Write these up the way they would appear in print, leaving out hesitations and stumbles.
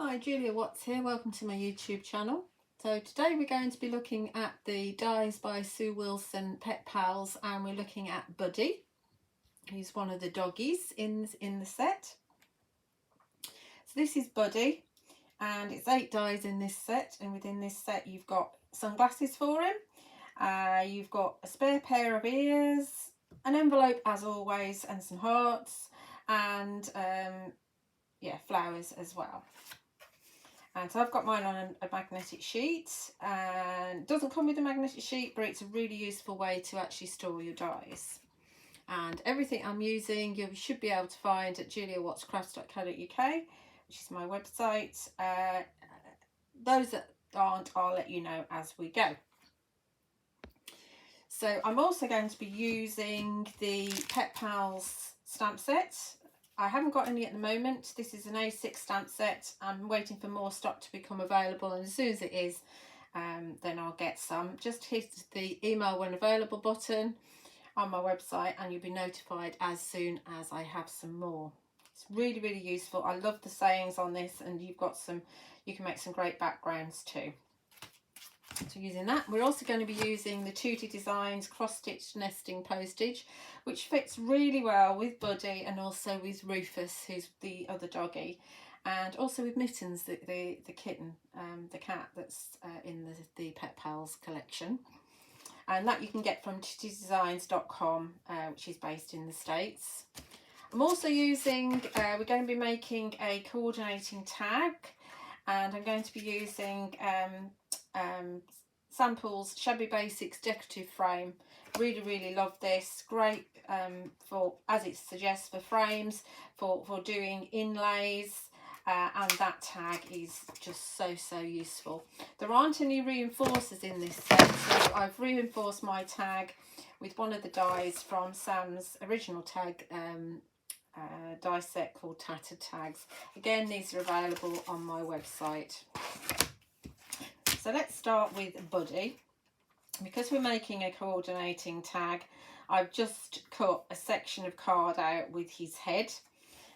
Hi, Julia Watts here. Welcome to my YouTube channel. So today we're going to be looking at the dies by Sue Wilson Pet Pals, and we're looking at Buddy, who's one of the doggies in the set. So this is Buddy, and it's 8 dies in this set, and within this set you've got sunglasses for him, you've got a spare pair of ears, an envelope as always, and some hearts, and yeah, flowers as well. And so I've got mine on a magnetic sheet, and it doesn't come with a magnetic sheet, but it's a really useful way to actually store your dies. And everything I'm using you should be able to find at juliawattscrafts.co.uk, which is my website. Those that aren't, I'll let you know as we go. So I'm also going to be using the Pet Pals stamp set. I haven't got any at the moment. This is an A6 stamp set. I'm waiting for more stock to become available, and as soon as it is, then I'll get some. Just hit the email when available button on my website and you'll be notified as soon as I have some more. It's really, really useful. I love the sayings on this, and you can make some great backgrounds too. So using that, we're also going to be using the Tutti Designs cross-stitch nesting postage, which fits really well with Buddy and also with Rufus, who's the other doggy, and also with Mittens, the kitten, the cat that's in the Pet Pals collection. And that you can get from tuttidesigns.com, which is based in the States. I'm also using, we're going to be making a coordinating tag, and I'm going to be using Samples Shabby Basics decorative frame. Really, really love this. Great for, as it suggests, for frames, for doing inlays. And that tag is just so useful. There aren't any reinforcers in this set, so I've reinforced my tag with one of the dies from Sam's original tag die set called Tattered Tags. Again, these are available on my website. So let's start with Buddy. Because we're making a coordinating tag, I've just cut a section of card out with his head.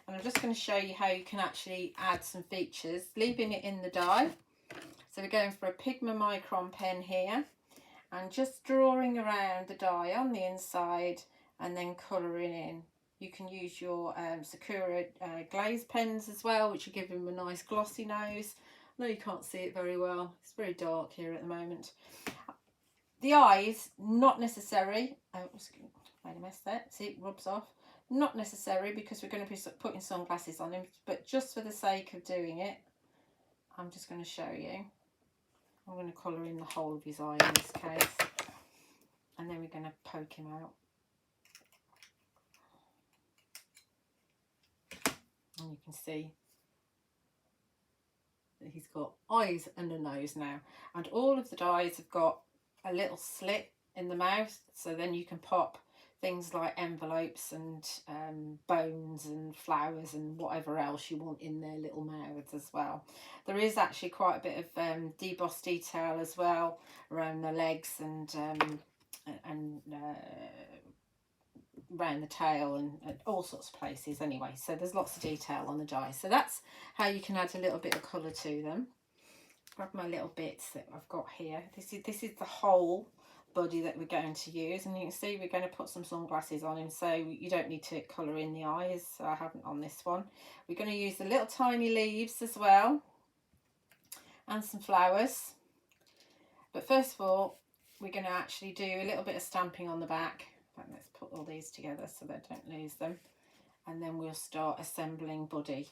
And I'm just going to show you how you can actually add some features, leaving it in the die. So we're going for a Pigma Micron pen here, and just drawing around the die on the inside and then colouring in. You can use your Sakura glaze pens as well, which will give him a nice glossy nose. I know you can't see it very well, it's very dark here at the moment. The eyes, not necessary. Oh, made a mess there. See, it rubs off. Not necessary, because we're going to be putting sunglasses on him, but just for the sake of doing it, I'm just going to show you. I'm going to colour in the whole of his eye in this case, and then we're going to poke him out. And you can see that he's got eyes and a nose now, and all of the dies have got a little slit in the mouth, so then you can pop things like envelopes and bones and flowers and whatever else you want in their little mouths as well. There is actually quite a bit of deboss detail as well around the legs and around the tail and all sorts of places anyway. So there's lots of detail on the dies. So that's how you can add a little bit of colour to them. Grab my little bits that I've got here. This is the whole Buddy that we're going to use, and you can see we're going to put some sunglasses on him, so you don't need to colour in the eyes, so I haven't on this one. We're going to use the little tiny leaves as well, and some flowers. But first of all, we're going to actually do a little bit of stamping on the back. Let's put all these together so they don't lose them, and then we'll start assembling Buddy.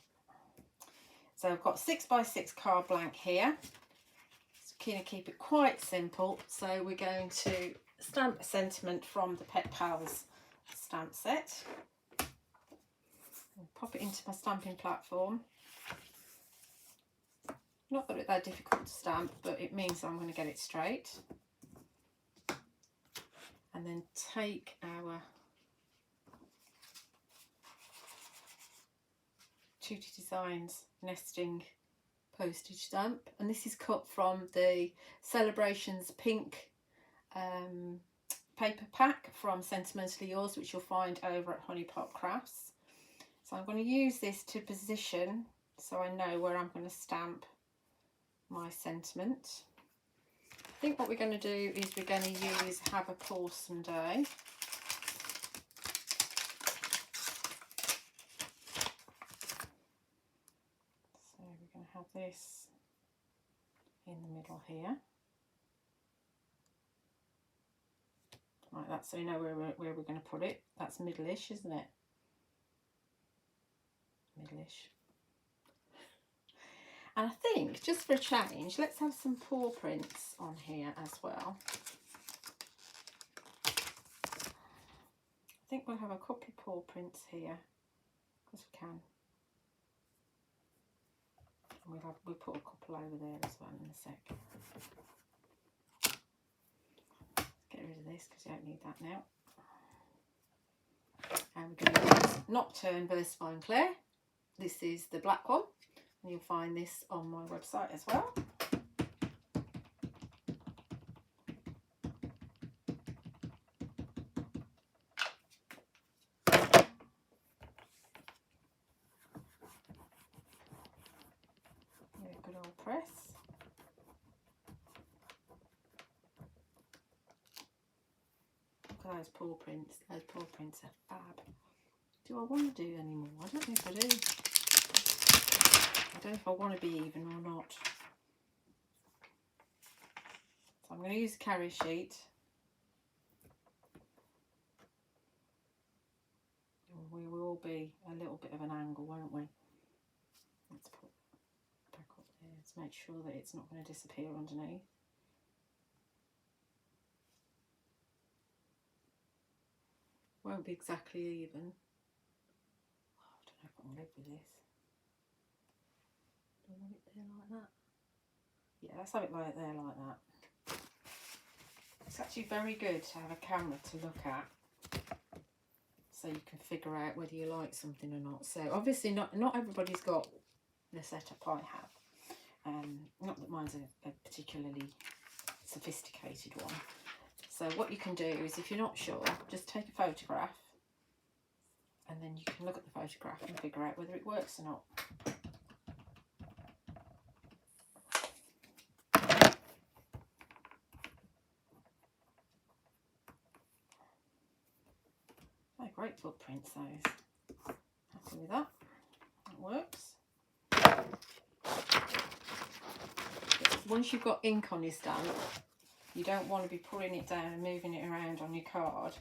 So I've got 6x6 card blank here. Keen to keep it quite simple, so we're going to stamp a sentiment from the Pet Pals stamp set. I'll pop it into my stamping platform. Not that they're difficult to stamp, but it means I'm going to get it straight. And then take our Tutti Designs nesting postage stamp, and this is cut from the Celebrations pink paper pack from Sentimentally Yours, which you'll find over at Honeypot Crafts. So I'm going to use this to position so I know where I'm going to stamp my sentiment. I think what we're going to do is we're going to use Have a Pawsome Day. So we're going to have this in the middle here. Like that, so you know where we're going to put it. That's middle-ish, isn't it? Middle-ish. And I think, just for a change, let's have some paw prints on here as well. I think we'll have a couple of paw prints here, because we can. And we'll put a couple over there as well in a sec. Get rid of this because you don't need that now. And we're going to use Nocturne Burst Fine Clair. This is the black one, and you'll find this on my website as well. Good old press. Look at those paw prints. Those paw prints are fab. Do I want to do any more? I don't know if I do. I don't know if I want to be even or not. So I'm going to use a carry sheet. We will all be a little bit of an angle, won't we? Let's put it back up there to make sure that it's not going to disappear underneath. Won't be exactly even. Oh, I don't know if I can live with this. Do I want it there like that? Yeah, let's have it like there like that. It's actually very good to have a camera to look at, so you can figure out whether you like something or not. So obviously not everybody's got the setup I have. Not that mine's a particularly sophisticated one. So what you can do is, if you're not sure, just take a photograph, and then you can look at the photograph and figure out whether it works or not. Oh, great footprints those. Happy with that. That works. Once you've got ink on your stamp, you don't want to be pulling it down and moving it around on your card,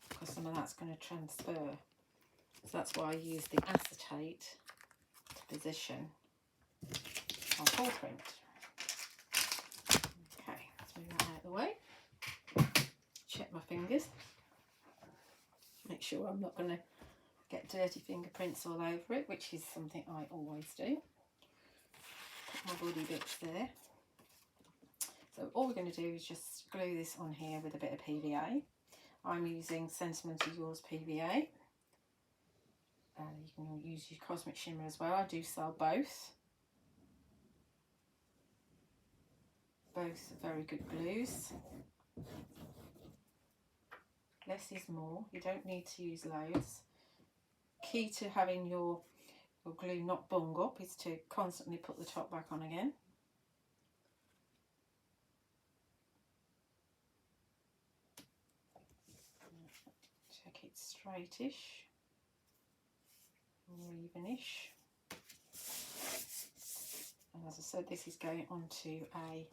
because some of that's going to transfer. So that's why I use the acetate to position our paw print. Okay, let's move that out of the way. Check my fingers. Make sure I'm not going to get dirty fingerprints all over it, which is something I always do. Put my buddy bits there. So all we're going to do is just glue this on here with a bit of PVA. I'm using Sentiment of Yours PVA. You can use your Cosmic Shimmer as well. I do sell both. Both are very good glues. Less is more. You don't need to use loads. Key to having your glue not bung up is to constantly put the top back on again. Check it straightish, or evenish. And as I said, this is going onto a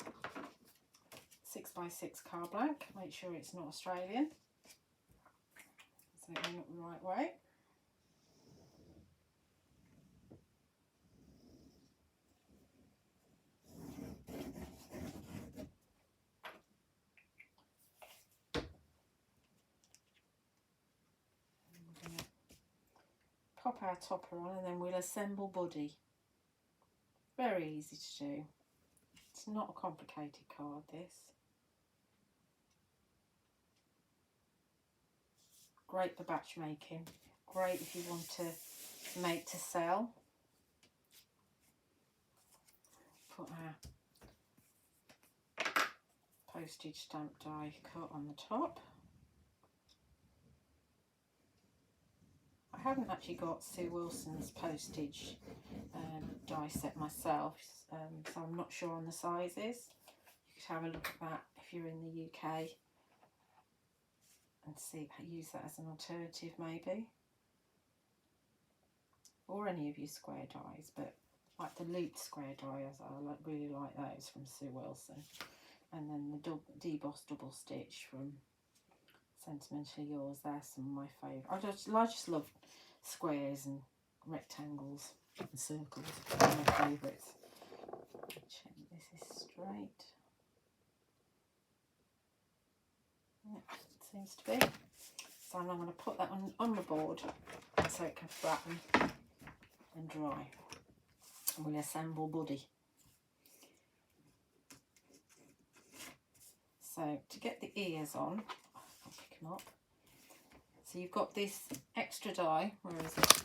6x6 card blank. Make sure it's not Australian, so it went up the right way. Pop our topper on, and then we'll assemble body. Very easy to do. It's not a complicated card, this. Great for batch making. Great if you want to make to sell. Put our postage stamp die cut on the top. I haven't actually got Sue Wilson's postage die set myself, so I'm not sure on the sizes. You could have a look at that if you're in the UK and see, use that as an alternative maybe, or any of your square dies, but like the looped square dies, I really like those from Sue Wilson, and then the debossed double stitch from Sentimentally Yours. They're some of my favourite. I just love squares and rectangles and circles. They're my favourites. Check this is straight. Yeah, it seems to be. So I'm going to put that on the board so it can flatten and dry. And we'll assemble Buddy. So to get the ears on, I'll pick them up. So you've got this extra die. Where is it?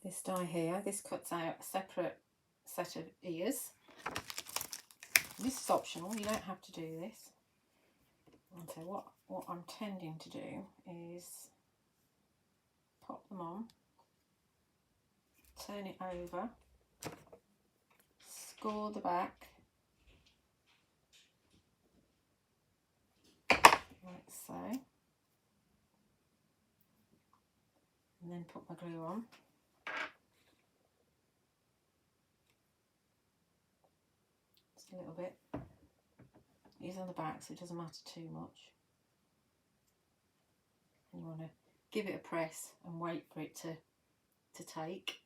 This die here. This cuts out a separate set of ears. This is optional. You don't have to do this. And so what I'm tending to do is pop them on, turn it over, score the back, like so, and then put my glue on. Just a little bit. It's on the back, so it doesn't matter too much. And you want to give it a press and wait for it to take.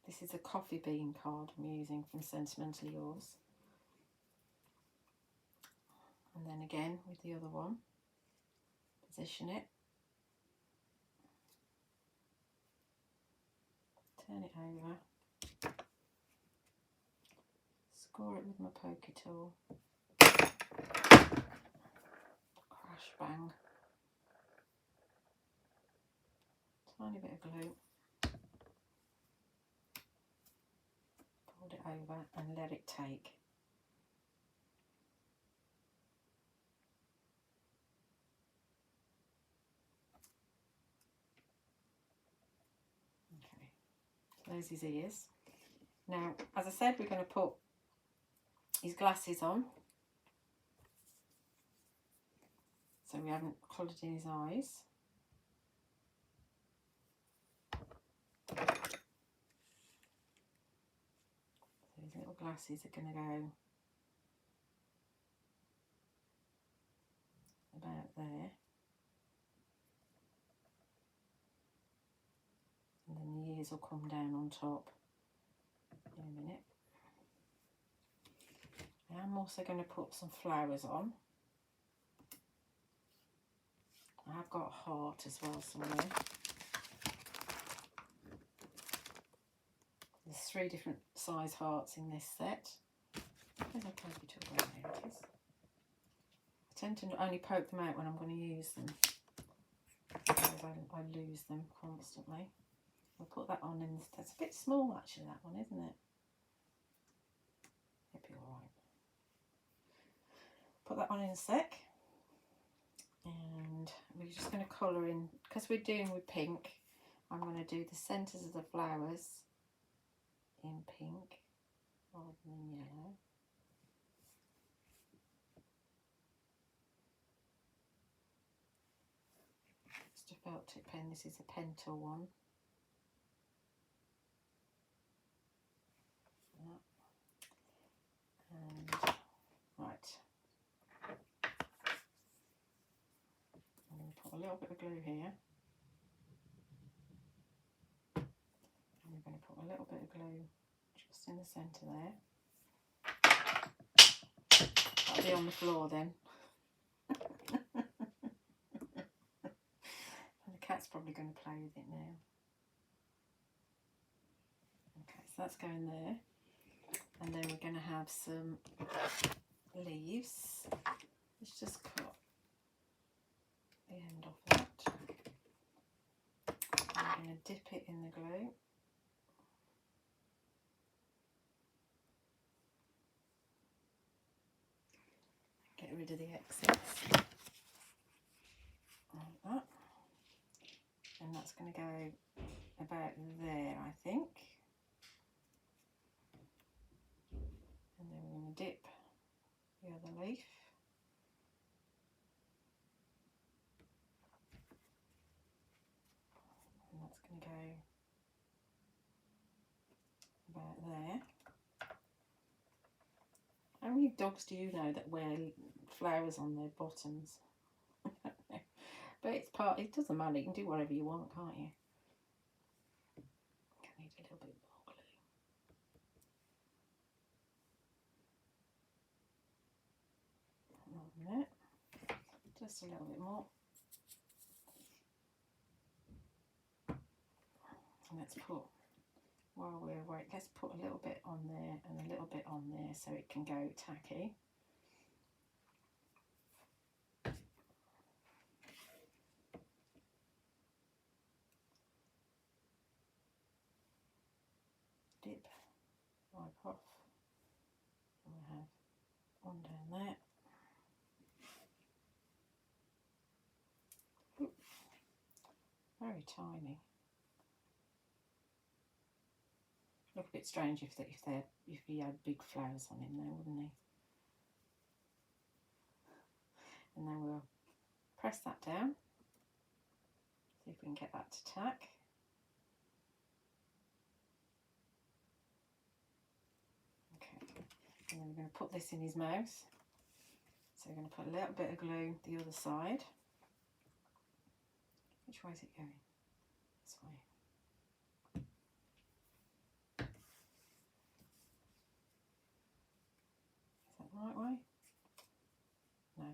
This is a coffee bean card I'm using from Sentimentally Yours. And then again with the other one, position it, turn it over, score it with my poker tool, crash bang, tiny bit of glue, fold it over and let it take. Okay, so there's his ears. Now, as I said, we're going to put his glasses on, so we haven't coloured in his eyes. So his little glasses are going to go about there, and then the ears will come down on top in a minute. I'm also going to put some flowers on. I've got a heart as well somewhere. There's 3 different size hearts in this set. Where's my poker tool? There it is. I tend to only poke them out when I'm going to use them, because I lose them constantly. We'll put that on in. That's a bit small actually, that one, isn't it? It'll be alright. Put that on in a sec, and we're just going to colour in, because we're doing with pink. I'm going to do the centres of the flowers in pink rather than yellow. Just a felt tip pen. This is a Pentel one. And right, I'm going to put a little bit of glue here, and we're going to put a little bit of glue just in the centre there. That'll be on the floor then. And the cat's probably going to play with it now. Okay, so that's going there. And then we're going to have some leaves. Let's just cut the end off that. I'm going to dip it in the glue. rid of the excess. Like that. And that's going to go about there, I think. And then we're going to dip the other leaf. And that's going to go about there. How many dogs do you know that wear flowers on their bottoms? But it's part, it doesn't matter, you can do whatever you want, can't you? I need a little bit more glue. Not a minute. Just a little bit more. And let's put, while we're waiting, let's put a little bit on there and a little bit on there so it can go tacky. Dip, wipe off, and we have one down there. Ooh, very tiny. Look a bit strange if he had big flowers on him there, wouldn't he? And then we'll press that down. See if we can get that to tack. Okay, and then we're going to put this in his mouth. So we're going to put a little bit of glue the other side. Which way is it going? This way. Is that the right way? No.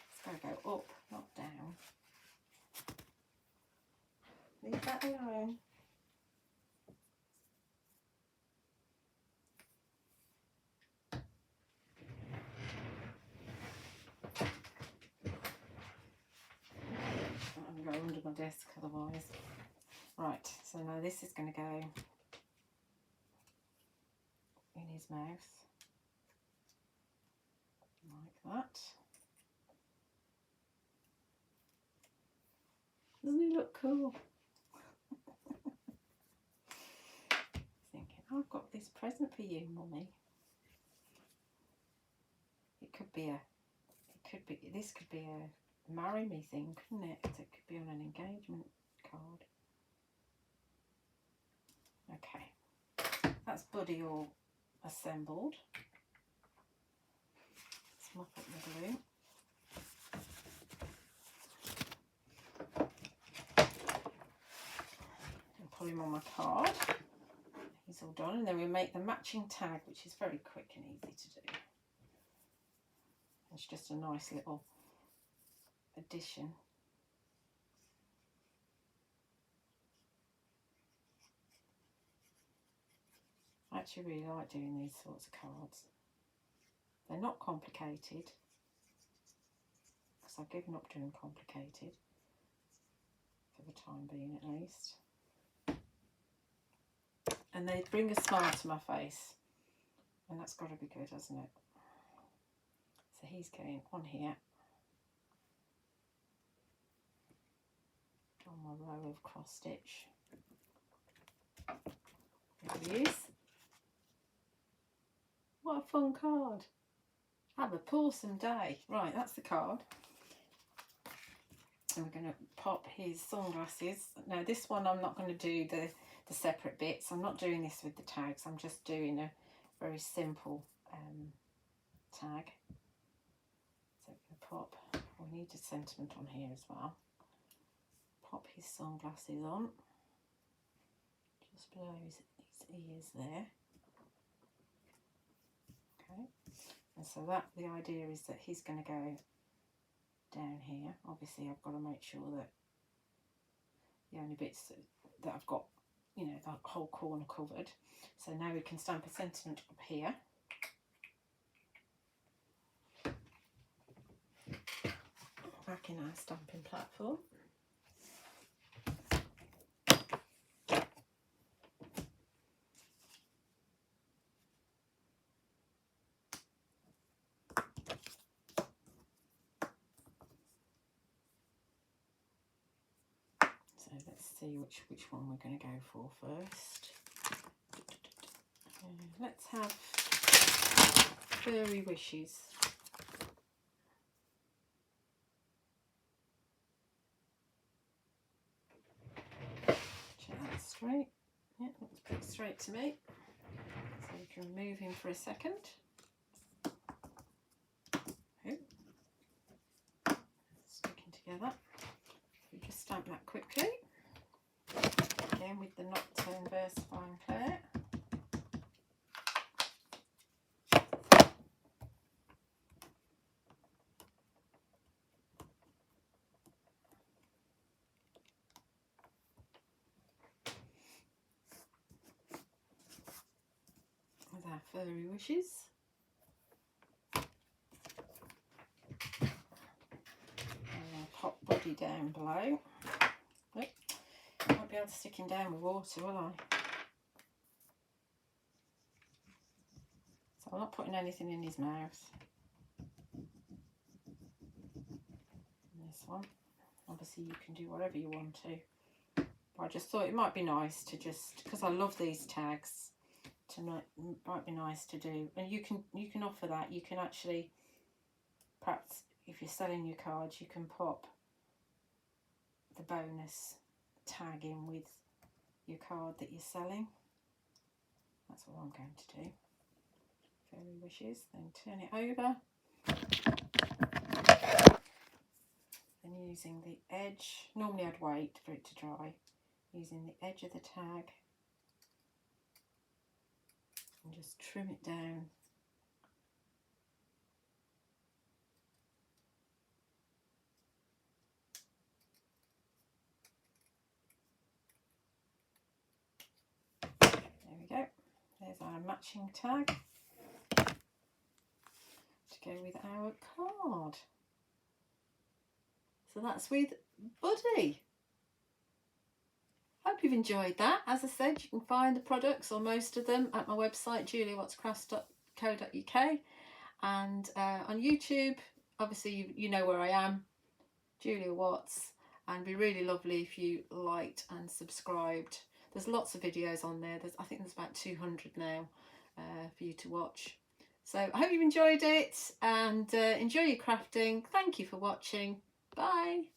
It's got to go up, not down. Leave that alone. I'm going to go under my desk otherwise. Right, so now this is going to go in his mouth, like that. Doesn't he look cool? Thinking, I've got this present for you, Mummy. This could be a marry me thing, couldn't it? It could be on an engagement card. Okay, that's Buddy all assembled. Let's mop up the glue. And put him on my card. He's all done, and then we make the matching tag, which is very quick and easy to do. It's just a nice little addition. I actually really like doing these sorts of cards. They're not complicated, because I've given up doing complicated, for the time being at least. And they bring a smile to my face, and that's got to be good, hasn't it? So he's going on here, on my row of cross stitch. There he is. What a fun card. Have a awesome day. Right, that's the card. And we're going to pop his sunglasses. Now this one I'm not going to do the separate bits. I'm not doing this with the tags. I'm just doing a very simple tag. So we're going to pop, we need a sentiment on here as well. Pop his sunglasses on. Just below his ears there. Okay. And so that, the idea is that he's going to go down here. Obviously I've got to make sure that the only bits that I've got, you know, the whole corner covered. So now we can stamp a sentiment up here. Back in our stamping platform. let's see which one we're going to go for first. Let's have Furry Wishes. Check that straight. Yeah, looks pretty straight to me. So we can move him for a second. Sticking together. We just stamp that quickly. Again with the Nocturne VersaFine Clay. With our Furry Wishes. And our pop body down below. Nope. Won't be able to stick him down with water, will I? So I'm not putting anything in his mouth. And this one. Obviously you can do whatever you want to. But I just thought it might be nice to just, because I love these tags, might be nice to do. And you can offer that. You can actually, perhaps if you're selling your cards, you can pop the bonus tag in with your card that you're selling. That's what I'm going to do. Furry Wishes, then turn it over. Then using the edge, normally I'd wait for it to dry, using the edge of the tag and just trim it down. There we go. There's our matching tag to go with our card. So that's with Buddy. Hope you've enjoyed that. As I said, you can find the products, or most of them, at my website juliawattscrafts.co.uk, and on YouTube, obviously you know where I am, Julia Watts, and it'd be really lovely if you liked and subscribed. There's lots of videos on there. I think there's about 200 now for you to watch. So I hope you've enjoyed it, and enjoy your crafting. Thank you for watching. Bye.